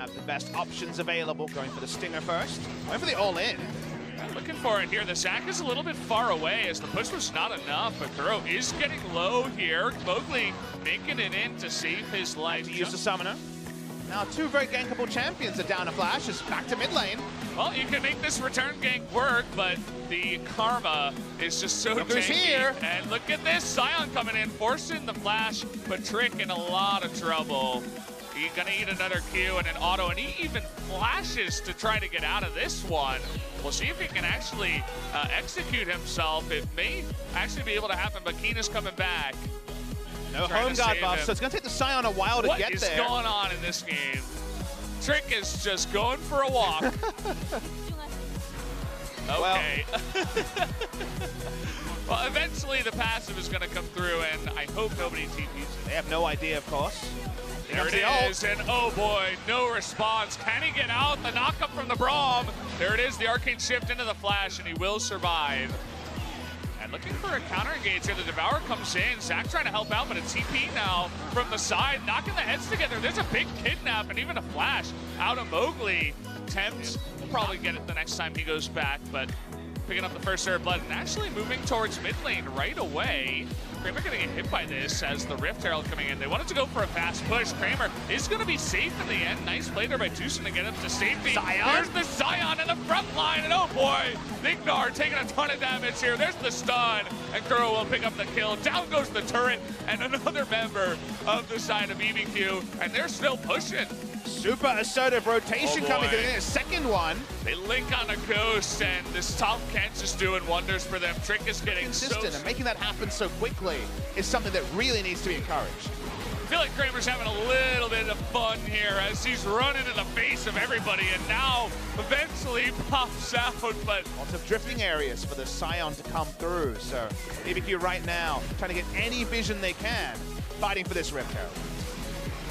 have the best options available. Going for the stinger first. Going for the all-in. Looking for it here. The sack is a little bit far away as the push was not enough, but Throw is getting low here. Mowgli making it in to save his life. He used the summoner. Now two very gankable champions are down a flash. Is back to mid lane. Well, you can make this return gank work, but the karma is just so Look who's here. And look at this, Sion coming in, forcing the flash, but Trick in a lot of trouble. He's gonna eat another Q and an auto, and he even flashes to try to get out of this one. We'll see if he can actually execute himself. It may actually be able to happen, but Kiin is coming back. No home guard buff, so it's gonna take the Sion a while to get there. What is going on in this game? Trick is just going for a walk. Okay. Well, eventually the passive is gonna come through, and I hope nobody TPs it. They have no idea, of course. There it is, and oh boy, no response. Can he get out? The knock-up from the Braum. There it is, the arcane shift into the flash, and he will survive. And looking for a counter engage here, the Devourer comes in. Zach trying to help out, but a TP now from the side, knocking the heads together. There's a big kidnap and even a flash out of Mowgli. Temps will probably get it the next time he goes back, but picking up the first serve blood and actually moving towards mid lane right away. Kramer gonna get hit by this as the Rift Herald coming in. They wanted to go for a fast push. Kramer is gonna be safe in the end. Nice play there by Tucson to get him to safety. Sion. There's the Sion in the front line, and oh boy, Ignar taking a ton of damage here. There's the stun, and Kuro will pick up the kill. Down goes the turret, and another member of the side of BBQ, and they're still pushing. Super assertive rotation coming in. A second one. They link on a Ghost, and this top Kent is doing wonders for them. Trick is getting consistent, and making that happen so quickly is something that really needs to be encouraged. I feel like Kramer's having a little bit of fun here as he's running in the face of everybody, and now eventually pops out, but lots of drifting areas for the Sion to come through. So BBQ right now trying to get any vision they can, fighting for this Rift Herald.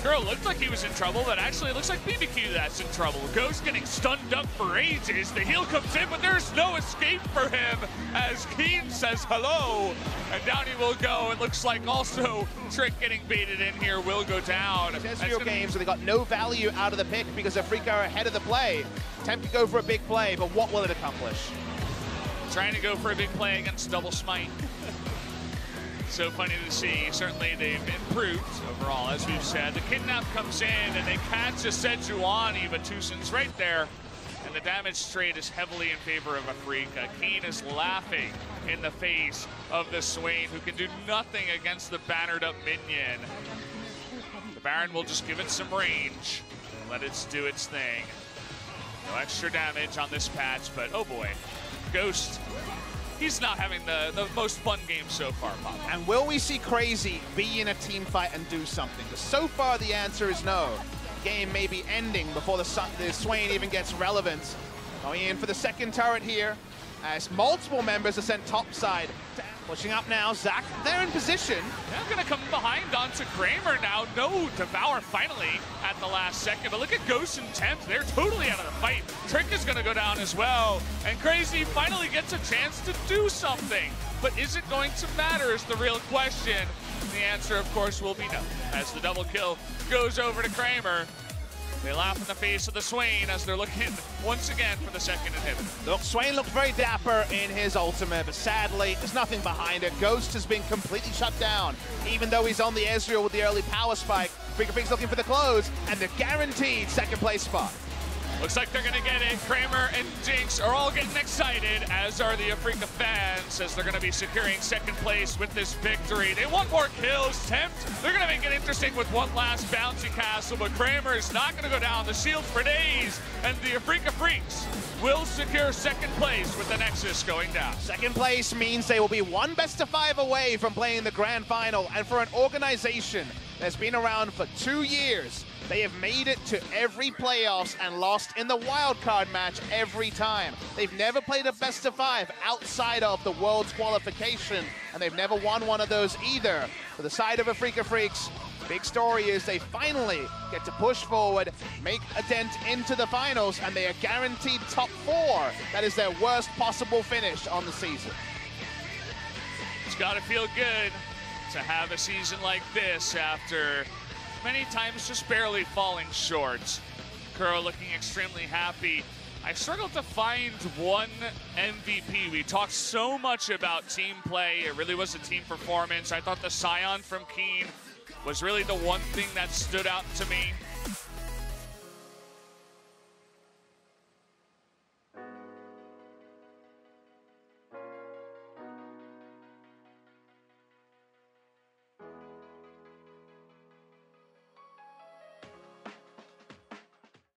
Girl looked like he was in trouble, but actually it looks like BBQ that's in trouble. Ghost getting stunned up for ages. The heal comes in, but there's no escape for him as Kiin says hello, and down he will go. It looks like also Trick getting baited in here will go down. Ezreal games where they got no value out of the pick because Afrika are ahead of the play. Attempt to go for a big play, but what will it accomplish? Trying to go for a big play against double smite. So funny to see. Certainly they've improved overall, as we've said. The kidnap comes in and they catch a Sejuani, but Tucson's right there. And the damage trade is heavily in favor of Afrika. Kiin is laughing in the face of the Swain, who can do nothing against the bannered up minion. The Baron will just give it some range and let it do its thing. No extra damage on this patch, but oh boy. Ghost, he's not having the most fun game so far, Pop. And will we see Crazy be in a team fight and do something? Because so far the answer is no. Game may be ending before the Swain even gets relevant. Going in for the second turret here as multiple members are sent topside. Pushing up now, Zach, they're in position. They're gonna come behind onto Kramer now. No Devour finally at the last second, but look at Ghost and Temps, they're totally out of the fight. Trick is gonna go down as well, and Crazy finally gets a chance to do something. But is it going to matter is the real question. And the answer, of course, will be no, as the double kill goes over to Kramer. They laugh in the face of the Swain as they're looking once again for the second inhibitor. Look, Swain looked very dapper in his ultimate, but sadly, there's nothing behind it. Ghost has been completely shut down, even though he's on the Ezreal with the early power spike. Freak's looking for the close, and the guaranteed second place spot. Looks like they're gonna get it. Kramer and Jinx are all getting excited, as are the Afrika fans, as they're gonna be securing second place with this victory. They want more kills. Tempt, they're gonna make it interesting with one last bouncy castle, but Kramer is not gonna go down. The shield for days, and the Afrika Freaks will secure second place with the Nexus going down. Second place means they will be one best of 5 away from playing the grand final, and for an organization that's been around for 2 years, they have made it to every playoffs and lost in the wildcard match every time. They've never played a best of 5 outside of the World's qualification, and they've never won one of those either. For the side of Afrika Freaks, big story is they finally get to push forward, make a dent into the finals, and they are guaranteed top 4. That is their worst possible finish on the season. It's gotta feel good to have a season like this after many times just barely falling short. Kuro looking extremely happy. I struggled to find one MVP. We talked so much about team play. It really was a team performance. I thought the Scion from Kiin was really the one thing that stood out to me.